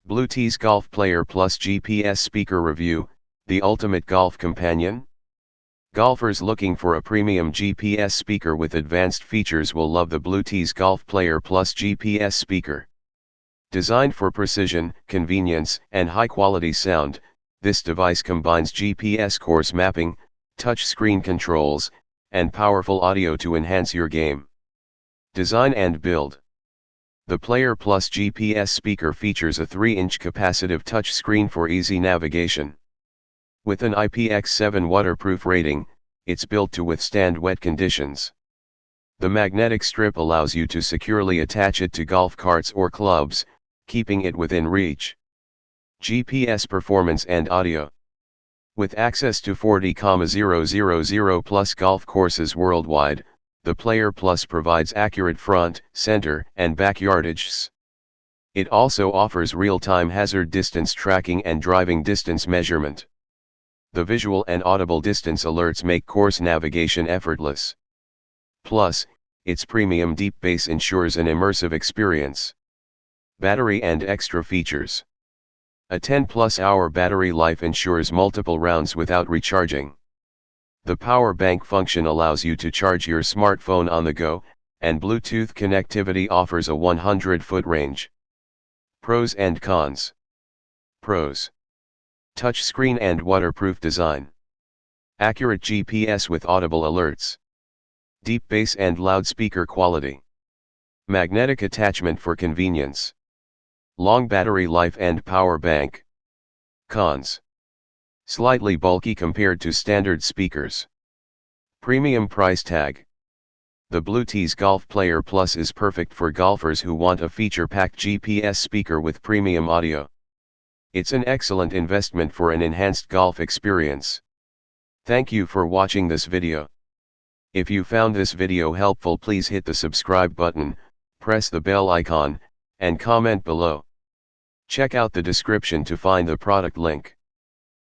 Bluetooth Golf Player Plus GPS Speaker Review, the ultimate golf companion? Golfers looking for a premium GPS speaker with advanced features will love the Bluetooth Golf Player Plus GPS speaker. Designed for precision, convenience, and high-quality sound, this device combines GPS course mapping, touch-screen controls, and powerful audio to enhance your game. Design and build. The Player Plus GPS speaker features a 3-inch capacitive touchscreen for easy navigation. With an IPX7 waterproof rating, it's built to withstand wet conditions. The magnetic strip allows you to securely attach it to golf carts or clubs, keeping it within reach. GPS performance and audio. With access to 40,000 plus golf courses worldwide, the Player Plus provides accurate front, center, and back yardages. It also offers real-time hazard distance tracking and driving distance measurement. The visual and audible distance alerts make course navigation effortless. Plus, its premium deep bass ensures an immersive experience. Battery and extra features. A 10+ hour battery life ensures multiple rounds without recharging. The power bank function allows you to charge your smartphone on the go, and Bluetooth connectivity offers a 100-foot range. Pros and cons. Pros. Touchscreen and waterproof design. Accurate GPS with audible alerts. Deep bass and loudspeaker quality. Magnetic attachment for convenience. Long battery life and power bank. Cons. Slightly bulky compared to standard speakers. Premium price tag. The Bluetooth Golf Player Plus is perfect for golfers who want a feature-packed GPS speaker with premium audio. It's an excellent investment for an enhanced golf experience. Thank you for watching this video. If you found this video helpful, please hit the subscribe button, press the bell icon, and comment below. Check out the description to find the product link.